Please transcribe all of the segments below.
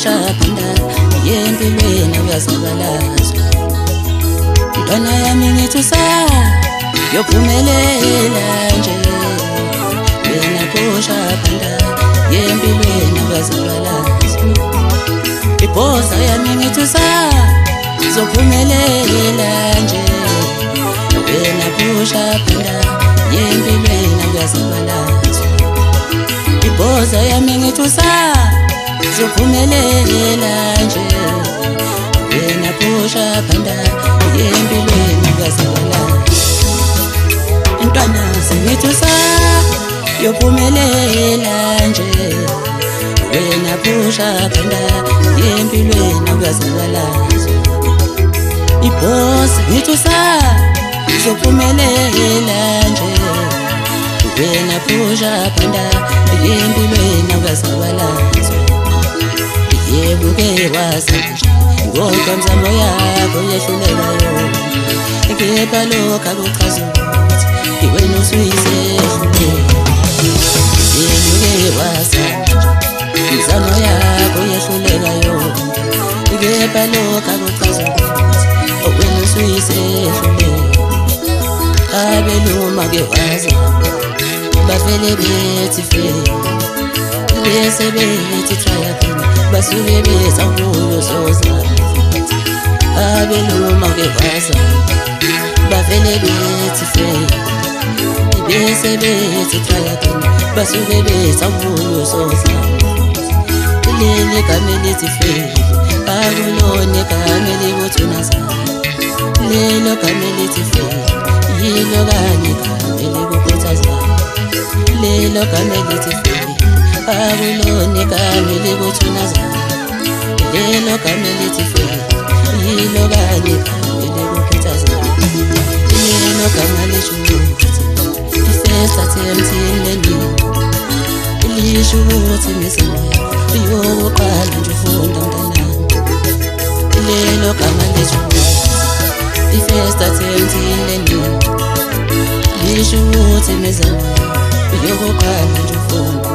phusha phanda yempilweni uyazabalazwa. Mntwana yami ngithi yophumelela nje, wena phusha phanda yempilweni uyazabalazwa. Ibhoza yami ngithi zophumelela nje, wena phusha phanda yempilweni uyazabalazwa. Ibhoza yami ngithi zophumelela nje, wena phusha phanda yempilweni uyazabalazwa. Mntwana sengithi yophumelela nje, wena phusha phanda yempilweni uyazabalazwa. Ibhoza ngithi zophumelela nje, wena phusha phanda yempilweni uyazabalazwa. Yebo ke wazi ngoba mzamo yakho yehluleka yona, kepha lokho akuchaza ukuthi wena usuyisehluleka. Yebo ke wazi mzamo yakho yehluleka yona, kepha lokho akuchaza ukuthi wena usuyisehluleka. Abeluma ke wazi bavele bethi fe, bese bethi try again, basuke beza kuyo zozana. Abeluma ke wazi bavele bethi fe, bese bethi try again, basuke beza kuyo zozana. Leli gama lithi fe, akulona igama elikuthunazana. Lelo gama lithi fe, yilo kanye igama elikukhuthazana. Lelo gama lithi fe, akulona igama elikuthunazana. Lelo gama lithi fe, yilo kanye igama elikukhuthazana. Lelo gama lisho ukuthi i-first attempt in-learning, lisho ukuthi imizamo yakho yokuqala nje ufunda mntanami. Lelo gama lisho ukuthi i-first attempt in-learning, lisho ukuthi imizamo yakho yokuqala nje ufunda.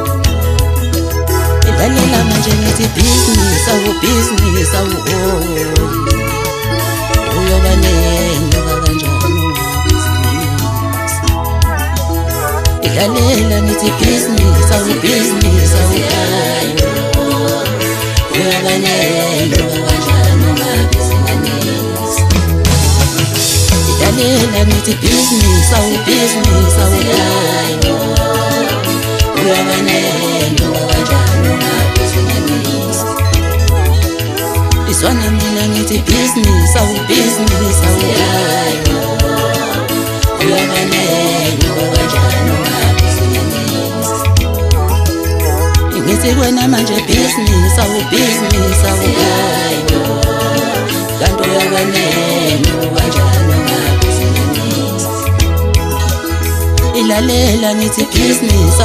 Ilalela manje ngithi business uyoba nenyoka kanjani ungabhizinisi. Ilalela ngithi business uyoba nenyoka kanjani ungabhizinisi. Ilalela ngithi business uyoba nenyoka kanjani ungabhizinisi. Iswana mina ngithi business uyoba nenyoka kanjani ungabhizinisi. Ngithi kwena manje business kanti uyoba nenyoka kanjani ungabhizinisi. Ilalela ngithi business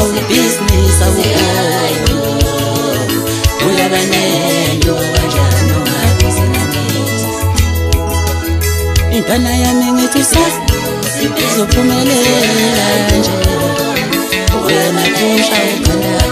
uyoba nenyoka kanjani ungabhizinisi. Intwana yami ngithi zophumelela nje, wena phusha phanda